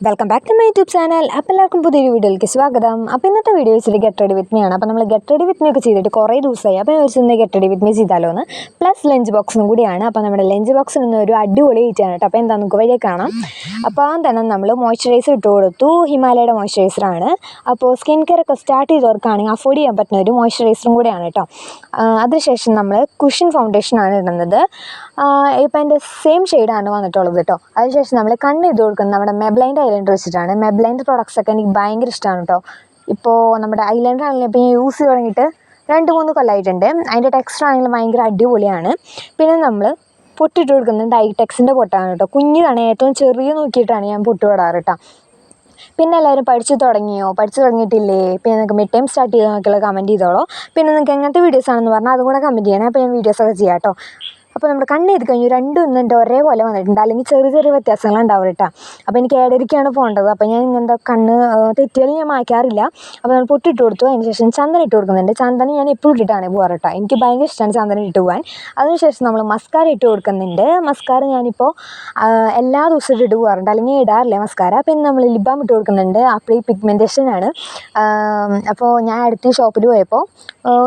Welcome back to my YouTube channel. അപ്പോൾ എല്ലാവർക്കും പുതിയൊരു വീഡിയോയിലേക്ക് സ്വാഗതം. അപ്പോൾ ഇന്നത്തെ വീഡിയോ വെച്ചിട്ട് ഗെറ്റ് റെഡി വിത്ത് മീ ആണ്. അപ്പോൾ നമ്മൾ ഗെറ്റ് റെഡി വിത്ത് മീ ഒക്കെ ചെയ്തിട്ട് കുറേ ദിവസമായി. അപ്പോൾ ഞാൻ വെച്ചിരുന്നത് ഗെറ്റ് റെഡി വിത്ത് മീ ചെയ്താലോ എന്ന്. പ്ലസ് ലഞ്ച് ബോക്സും കൂടിയാണ്. അപ്പോൾ നമ്മുടെ ലഞ്ച് ബോക്സിൽ നിന്ന് ഒരു അടിപൊളി ഈറ്റാണ് കേട്ടോ. അപ്പോൾ എന്താ നമുക്ക് വഴിയെ കാണാം. അപ്പോൾ തന്നെ നമ്മൾ മോയ്സ്ചറൈസർ ഇട്ട് കൊടുത്തു. ഹിമാലയയുടെ മോയ്സ്ചറൈസറാണ്. അപ്പോൾ സ്കിൻ കെയർ ഒക്കെ സ്റ്റാർട്ട് ചെയ്തവർക്കാണെങ്കിൽ അഫോർഡ് ചെയ്യാൻ പറ്റുന്ന ഒരു മോയ്സ്ചറൈസറും കൂടിയാണ് കേട്ടോ. അതിനുശേഷം നമ്മൾ കുഷൻ ഫൗണ്ടേഷനാണ് ഇടുന്നത്. ഇപ്പോൾ എൻ്റെ സെയിം ഷെയ്ഡാണ് വന്നിട്ടുള്ളത് കേട്ടോ. അതിനുശേഷം നമ്മൾ കണ്ണ് ഇട്ട് കൊടുക്കുന്നത് നമ്മുടെ മെബ്ലൈൻ്റെ ഐലൈനർ വെച്ചിട്ടാണ്. മെബ്ലൈൻ്റെ പ്രോഡക്ട്സ് ഒക്കെ എനിക്ക് ഭയങ്കര ഇഷ്ടമാണ് കേട്ടോ. ഇപ്പോൾ നമ്മുടെ ഐലൈനർ ആണെങ്കിലും ഇപ്പോൾ ഞാൻ യൂസ് ചെയ്ത് തുടങ്ങിയിട്ട് 2-3 കൊല്ലമായിട്ടുണ്ട്. അതിൻ്റെ ടെക്സ്ചർ ആണെങ്കിലും ഭയങ്കര അടിപൊളിയാണ്. പിന്നെ നമ്മൾ പൊട്ടിട്ട് കൊടുക്കുന്നത് ഡൈടെക്സിൻ്റെ പൊട്ടാണ് കേട്ടോ. കുഞ്ഞിതാണ്, ഏറ്റവും ചെറിയ നോക്കിയിട്ടാണ് ഞാൻ പൊട്ട് വിടാറ് കേട്ടോ. പിന്നെ എല്ലാവരും പഠിച്ചു തുടങ്ങിയിട്ടില്ലേ, പിന്നെ നിങ്ങൾക്ക് മിഡ് ടൈം സ്റ്റാർട്ട് ചെയ്ത് നോക്കിയുള്ള കമൻറ്റ് ചെയ്തോളൂ. പിന്നെ നിങ്ങൾക്ക് എങ്ങനത്തെ വീഡിയോസ് ആണെന്ന് പറഞ്ഞാൽ അതും കൂടെ കമൻറ്റ് ചെയ്യണം. അപ്പോൾ ഞാൻ വീഡിയോസൊക്കെ ചെയ്യാം കേട്ടോ. അപ്പോൾ നമ്മുടെ കണ്ണ് ചെയ്ത് കഴിഞ്ഞു രണ്ടും ഇന്നിട്ട് ഒരേപോലെ വന്നിട്ടുണ്ട്, അല്ലെങ്കിൽ ചെറിയ ചെറിയ വ്യത്യാസങ്ങളുണ്ടാവും കേട്ടോ. അപ്പോൾ എനിക്ക് ഏഴരയ്ക്കാണ് പോകേണ്ടത്. അപ്പോൾ ഞാൻ ഇങ്ങനത്തെ കണ്ണ് തെറ്റിയാലും ഞാൻ മായ്ക്കാറില്ല. അപ്പോൾ നമ്മൾ പൊട്ടിട്ട് കൊടുത്തു. അതിന് ശേഷം ചന്ദനം ഇട്ട് കൊടുക്കുന്നുണ്ട്. ചന്ദനം ഞാൻ എപ്പോഴും ഇട്ടിട്ടാണ് പോകാറ് കേട്ടോ. എനിക്ക് ഭയങ്കര ഇഷ്ടമാണ് ചന്ദനം ഇട്ട് പോകാൻ. അതിനുശേഷം നമ്മൾ മസ്കാര ഇട്ട് കൊടുക്കുന്നുണ്ട്. മസ്കാര ഞാനിപ്പോൾ എല്ലാ ദിവസവും ഇട്ട് പോകാറുണ്ട്, അല്ലെങ്കിൽ ഇടാറില്ല മസ്കാര. പിന്നെ നമ്മൾ ലിപ് ബാം ഇട്ട് കൊടുക്കുന്നുണ്ട്. അപ്പോൾ ഈ പിഗ്മെൻറ്റേഷനാണ്. അപ്പോൾ ഞാൻ അടുത്ത ഷോപ്പിൽ പോയപ്പോൾ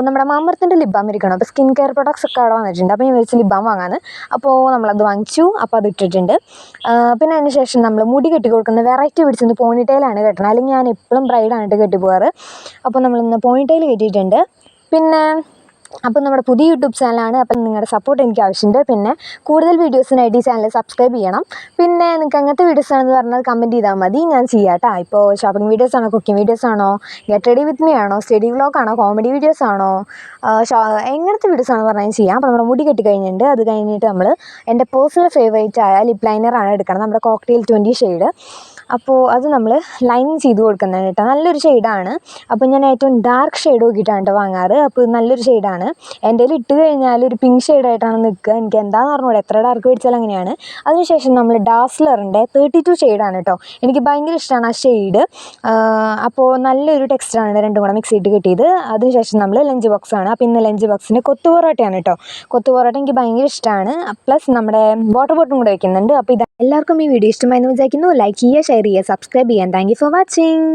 നമ്മുടെ മാമർത്തിൻ്റെ ലിപ് ബാം ഇരിക്കണം. അപ്പോൾ സ്കിൻ കെയർ പ്രൊഡക്ട്സ് ഒക്കെ അവിടെ വന്നിട്ടുണ്ട്. അപ്പോൾ ഞാൻ വിളിച്ച് ലിപ് ബാം വാങ്ങാൻ. അപ്പോൾ നമ്മളത് വാങ്ങിച്ചു. അപ്പോൾ അത് ഇട്ടിട്ടുണ്ട്. പിന്നെ അതിന് ശേഷം നമ്മൾ മുടി കെട്ടി കൊടുക്കുന്ന വെറൈറ്റി പിടിച്ചത് പോണിറ്റെയിലാണ് കെട്ടണം, അല്ലെങ്കിൽ ഞാൻ എപ്പോഴും ബ്രൈഡാണ് കെട്ടി പോകാറ്. അപ്പോൾ നമ്മളിന്ന് പോണിറ്റെയിൽ കെട്ടിയിട്ടുണ്ട്. പിന്നെ അപ്പോൾ നമ്മുടെ പുതിയ യൂട്യൂബ് ചാനലാണ്. അപ്പം നിങ്ങളുടെ സപ്പോർട്ട് എനിക്ക് ആവശ്യമുണ്ട്. പിന്നെ കൂടുതൽ വീഡിയോസിനായിട്ട് ഈ ചാനൽ സബ്സ്ക്രൈബ് ചെയ്യണം. പിന്നെ നിങ്ങൾക്ക് അങ്ങനത്തെ വീഡിയോസ് ആണെന്ന് പറഞ്ഞാൽ കമൻറ്റ് ചെയ്താൽ മതി, ഞാൻ ചെയ്യാം കേട്ടോ. ഇപ്പോൾ ഷോപ്പിംഗ് വീഡിയോസ് ആണോ, കുക്കിംഗ് വീഡിയോസ് ആണോ, ഗെറ്റ് റെഡി വിത്ത് മീ ആണോ, സ്റ്റഡി വ്ളോഗ് ആണോ, കോമഡി വീഡിയോസ് ആണോ, എങ്ങനത്തെ വീഡിയോസ് ആണെന്ന് പറഞ്ഞാൽ ഞാൻ ചെയ്യാം. അപ്പോൾ നമ്മുടെ മുടി കെട്ടി കഴിഞ്ഞിട്ടുണ്ട്. അത് കഴിഞ്ഞിട്ട് നമ്മൾ എൻ്റെ പേഴ്സണൽ ഫേവറേറ്റ് ആയ ലിപ് ലൈനറാണ് എടുക്കണം, നമ്മുടെ കോക്ടെയിൽ 20 ഷെയ്ഡ്. അപ്പോൾ അത് നമ്മൾ ലൈനിങ് ചെയ്ത് കൊടുക്കുന്നുണ്ട് കേട്ടോ. നല്ലൊരു ഷെയ്ഡാണ്. അപ്പോൾ ഞാൻ ഏറ്റവും ഡാർക്ക് ഷെയ്ഡ് നോക്കിയിട്ടാണ് കേട്ടോ വാങ്ങാറ്. അപ്പോൾ നല്ലൊരു ഷെയ്ഡാണ്. എൻ്റെ കയ്യിൽ ഇട്ട് കഴിഞ്ഞാൽ ഒരു പിങ്ക് ഷെയ്ഡായിട്ടാണ് നിൽക്കുക. എനിക്ക് എന്താണെന്ന് പറഞ്ഞുകൂടെ, എത്ര ഡാർക്ക് മേടിച്ചാലും അങ്ങനെയാണ്. അതിനുശേഷം നമ്മൾ ഡാസ്ലറിൻ്റെ 32 ഷെയ്ഡാണ് കേട്ടോ. എനിക്ക് ഭയങ്കര ഇഷ്ടമാണ് ആ ഷെയ്ഡ്. അപ്പോൾ നല്ലൊരു ടെക്സ്റ്റാണ് രണ്ടും കൂടെ മിക്സ് ചെയ്ത് കിട്ടിയത്. അതിനുശേഷം നമ്മൾ ലഞ്ച് ബോക്സാണ്. അപ്പോൾ ഇന്ന് ലഞ്ച് ബോക്സിൻ്റെ കൊത്തു പൊറോട്ടയാണ് കേട്ടോ. കൊത്തു പൊറോട്ട എനിക്ക് ഭയങ്കര ഇഷ്ടമാണ്. പ്ലസ് നമ്മുടെ വാട്ടർ ബോട്ടിലും കൂടെ വയ്ക്കുന്നുണ്ട്. അപ്പോൾ ഇത് എല്ലാവർക്കും ഈ വീഡിയോ ഇഷ്ടമായെന്ന് വിചാരിക്കുന്നു. ലൈക്ക് ചെയ്യുക, ഷെയർ ചെയ്യുക, സബ്സ്ക്രൈബ് ചെയ്യാൻ. Thank you for watching.